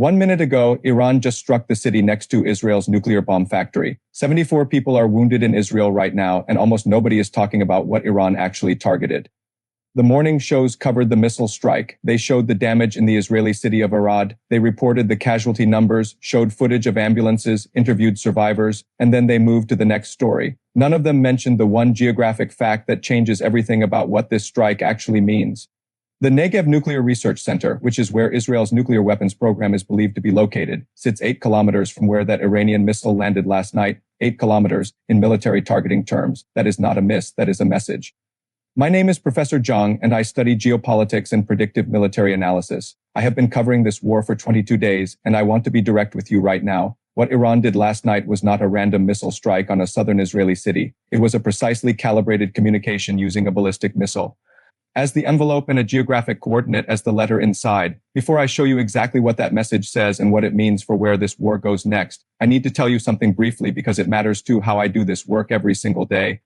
1 minute ago, Iran just struck the city next to Israel's nuclear bomb factory. 74 people are wounded in Israel right now, and almost nobody is talking about what Iran actually targeted. The morning shows covered the missile strike. They showed the damage in the Israeli city of Arad. They reported the casualty numbers, showed footage of ambulances, interviewed survivors, and then they moved to the next story. None of them mentioned the one geographic fact that changes everything about what this strike actually means. The Negev Nuclear Research Center, which is where Israel's nuclear weapons program is believed to be located, sits 8 kilometers from where that Iranian missile landed last night. 8 kilometers in military targeting terms. That is not a miss, that is a message. My name is Professor Jiang, and I study geopolitics and predictive military analysis. I have been covering this war for 22 days, and I want to be direct with you right now. What Iran did last night was not a random missile strike on a southern Israeli city. It was a precisely calibrated communication using a ballistic missile. As the envelope and a geographic coordinate as the letter inside. Before I show you exactly what that message says and what it means for where this war goes next, I need to tell you something briefly because it matters to how I do this work every single day.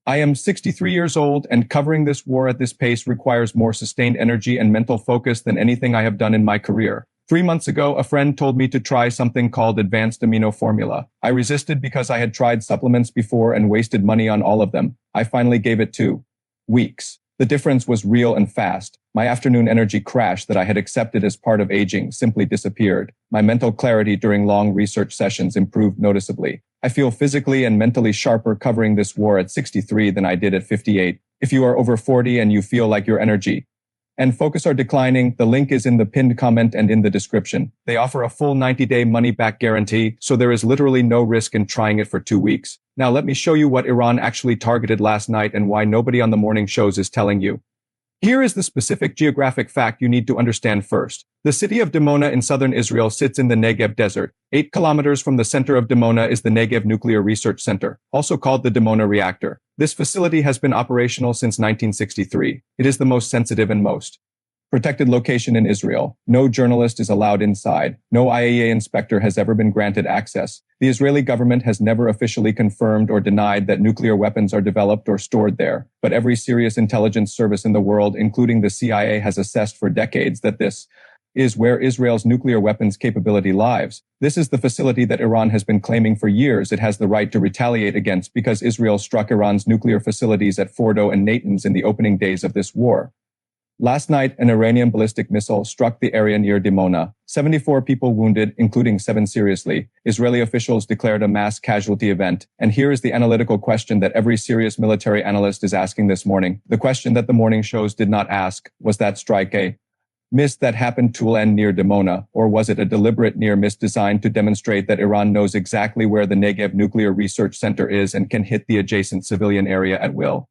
I am 63 years old, and covering this war at this pace requires more sustained energy and mental focus than anything I have done in my career. 3 months ago, a friend told me to try something called advanced amino formula. I resisted because I had tried supplements before and wasted money on all of them. I finally gave it 2 weeks. The difference was real and fast. My afternoon energy crash that I had accepted as part of aging simply disappeared. My mental clarity during long research sessions improved noticeably. I feel physically and mentally sharper covering this war at 63 than I did at 58. If you are over 40 and you feel like your energy and focus are declining, the link is in the pinned comment and in the description. They offer a full 90-day money-back guarantee, so there is literally no risk in trying it for 2 weeks. Now let me show you what Iran actually targeted last night and why nobody on the morning shows is telling you. Here is the specific geographic fact you need to understand first. The city of Dimona in southern Israel sits in the Negev desert. 8 kilometers from the center of Dimona is the Negev Nuclear Research Center, also called the Dimona reactor. This facility has been operational since 1963. It is the most sensitive and most protected location in Israel. No journalist is allowed inside. No IAEA inspector has ever been granted access. The Israeli government has never officially confirmed or denied that nuclear weapons are developed or stored there. But every serious intelligence service in the world, including the CIA, has assessed for decades that this is where Israel's nuclear weapons capability lies. This is the facility that Iran has been claiming for years it has the right to retaliate against because Israel struck Iran's nuclear facilities at Fordo and Natanz in the opening days of this war. Last night, an Iranian ballistic missile struck the area near Dimona. 74 people wounded, including 7 seriously. Israeli officials declared a mass casualty event. And here is the analytical question that every serious military analyst is asking this morning. The question that the morning shows did not ask, was that strike a miss that happened to land near Dimona, or was it a deliberate near miss designed to demonstrate that Iran knows exactly where the Negev Nuclear Research Center is and can hit the adjacent civilian area at will?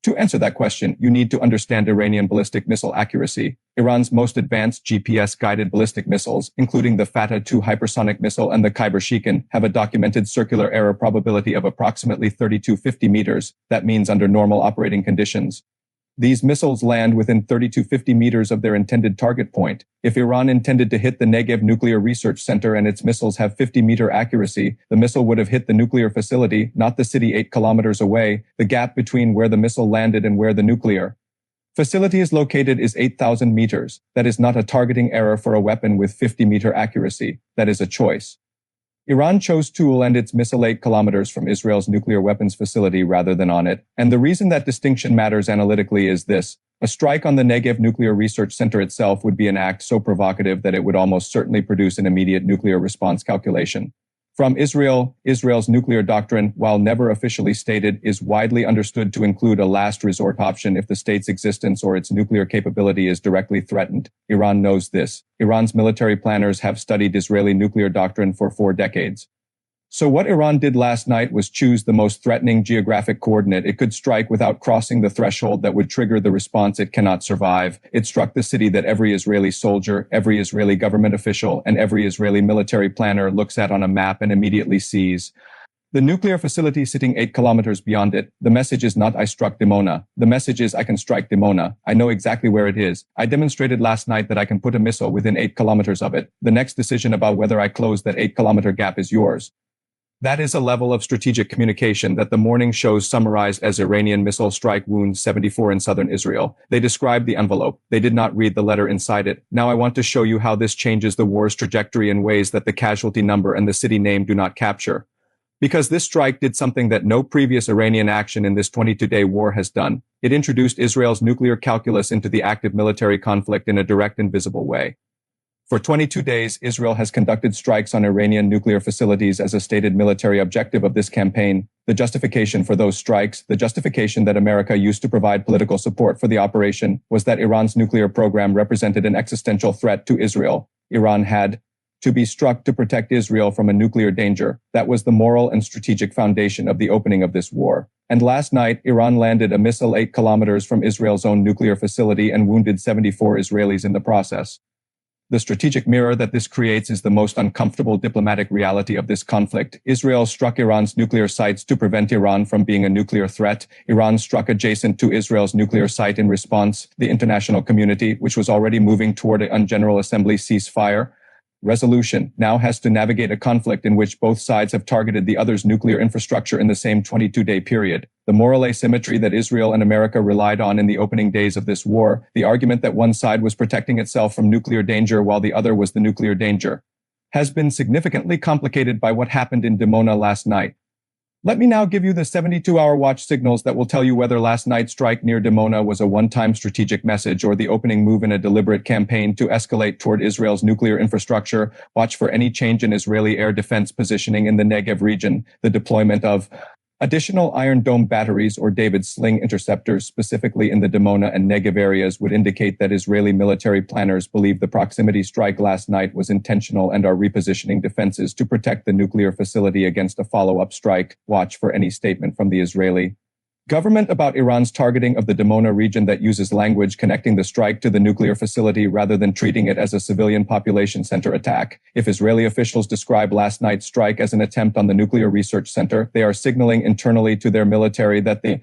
To answer that question, you need to understand Iranian ballistic missile accuracy. Iran's most advanced GPS-guided ballistic missiles, including the Fateh-2 hypersonic missile and the Khyber-Shikan, have a documented circular error probability of approximately 3250 meters. That means under normal operating conditions. These missiles land within 3250 meters of their intended target point. If Iran intended to hit the Negev Nuclear Research Center and its missiles have 50-meter accuracy, the missile would have hit the nuclear facility, not the city 8 kilometers away. The gap between where the missile landed and where the nuclear facility is located is 8,000 meters. That is not a targeting error for a weapon with 50-meter accuracy. That is a choice. Iran chose to land its missile 8 kilometers from Israel's nuclear weapons facility rather than on it. And the reason that distinction matters analytically is this. A strike on the Negev Nuclear Research Center itself would be an act so provocative that it would almost certainly produce an immediate nuclear response calculation. From Israel, Israel's nuclear doctrine, while never officially stated, is widely understood to include a last resort option if the state's existence or its nuclear capability is directly threatened. Iran knows this. Iran's military planners have studied Israeli nuclear doctrine for 4 decades. So what Iran did last night was choose the most threatening geographic coordinate it could strike without crossing the threshold that would trigger the response it cannot survive. It struck the city that every Israeli soldier, every Israeli government official, and every Israeli military planner looks at on a map and immediately sees. The nuclear facility sitting 8 kilometers beyond it. The message is not I struck Dimona. The message is I can strike Dimona. I know exactly where it is. I demonstrated last night that I can put a missile within 8 kilometers of it. The next decision about whether I close that 8-kilometer gap is yours. That is a level of strategic communication that the morning shows summarized as Iranian missile strike wounds 74 in southern Israel. They described the envelope. They did not read the letter inside it. Now I want to show you how this changes the war's trajectory in ways that the casualty number and the city name do not capture. Because this strike did something that no previous Iranian action in this 22-day war has done. It introduced Israel's nuclear calculus into the active military conflict in a direct and visible way. For 22 days, Israel has conducted strikes on Iranian nuclear facilities as a stated military objective of this campaign. The justification for those strikes, the justification that America used to provide political support for the operation, was that Iran's nuclear program represented an existential threat to Israel. Iran had to be struck to protect Israel from a nuclear danger. That was the moral and strategic foundation of the opening of this war. And last night, Iran landed a missile 8 kilometers from Israel's own nuclear facility and wounded 74 Israelis in the process. The strategic mirror that this creates is the most uncomfortable diplomatic reality of this conflict. Israel struck Iran's nuclear sites to prevent Iran from being a nuclear threat. Iran struck adjacent to Israel's nuclear site in response. The international community, which was already moving toward a General Assembly ceasefire resolution, now has to navigate a conflict in which both sides have targeted the other's nuclear infrastructure in the same 22-day period. The moral asymmetry that Israel and America relied on in the opening days of this war, the argument that one side was protecting itself from nuclear danger while the other was the nuclear danger, has been significantly complicated by what happened in Dimona last night. Let me now give you the 72-hour watch signals that will tell you whether last night's strike near Dimona was a one-time strategic message or the opening move in a deliberate campaign to escalate toward Israel's nuclear infrastructure. Watch for any change in Israeli air defense positioning in the Negev region, the deployment of additional Iron Dome batteries or David Sling interceptors specifically in the Dimona and Negev areas would indicate that Israeli military planners believe the proximity strike last night was intentional and are repositioning defenses to protect the nuclear facility against a follow-up strike. Watch for any statement from the Israeli government about Iran's targeting of the Dimona region that uses language connecting the strike to the nuclear facility rather than treating it as a civilian population center attack. If Israeli officials describe last night's strike as an attempt on the Nuclear Research Center, they are signaling internally to their military that the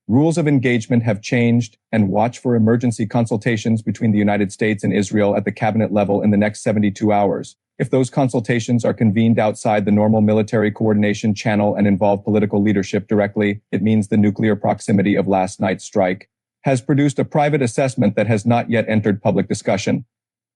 rules of engagement have changed, and watch for emergency consultations between the United States and Israel at the cabinet level in the next 72 hours. If those consultations are convened outside the normal military coordination channel and involve political leadership directly, it means the nuclear proximity of last night's strike has produced a private assessment that has not yet entered public discussion.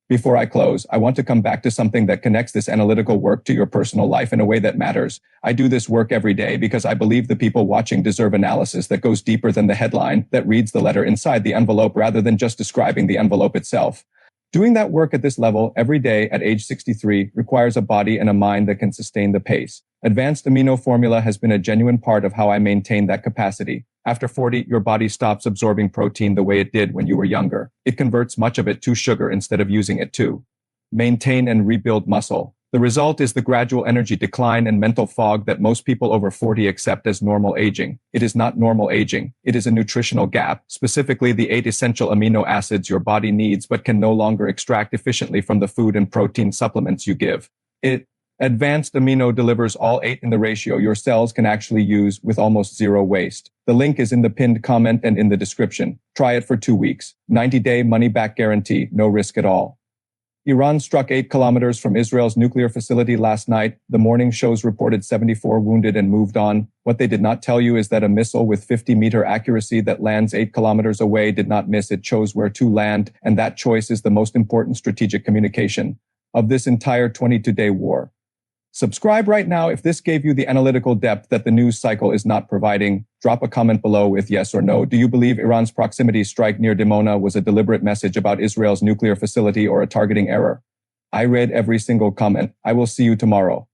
Before I close, I want to come back to something that connects this analytical work to your personal life in a way that matters. I do this work every day because I believe the people watching deserve analysis that goes deeper than the headline, that reads the letter inside the envelope rather than just describing the envelope itself. Doing that work at this level every day at age 63 requires a body and a mind that can sustain the pace. Advanced amino formula has been a genuine part of how I maintain that capacity. After 40, your body stops absorbing protein the way it did when you were younger. It converts much of it to sugar instead of using it to maintain and rebuild muscle. The result is the gradual energy decline and mental fog that most people over 40 accept as normal aging. It is not normal aging. It is a nutritional gap, specifically the 8 essential amino acids your body needs but can no longer extract efficiently from the food and protein supplements you give. Advanced amino delivers all 8 in the ratio your cells can actually use with almost zero waste. The link is in the pinned comment and in the description. Try it for 2 weeks. 90-day money-back guarantee, no risk at all. Iran struck 8 kilometers from Israel's nuclear facility last night. The morning shows reported 74 wounded and moved on. What they did not tell you is that a missile with 50-meter accuracy that lands 8 kilometers away did not miss. It chose where to land, and that choice is the most important strategic communication of this entire 22-day war. Subscribe right now if this gave you the analytical depth that the news cycle is not providing. Drop a comment below with yes or no. Do you believe Iran's proximity strike near Dimona was a deliberate message about Israel's nuclear facility or a targeting error? I read every single comment. I will see you tomorrow.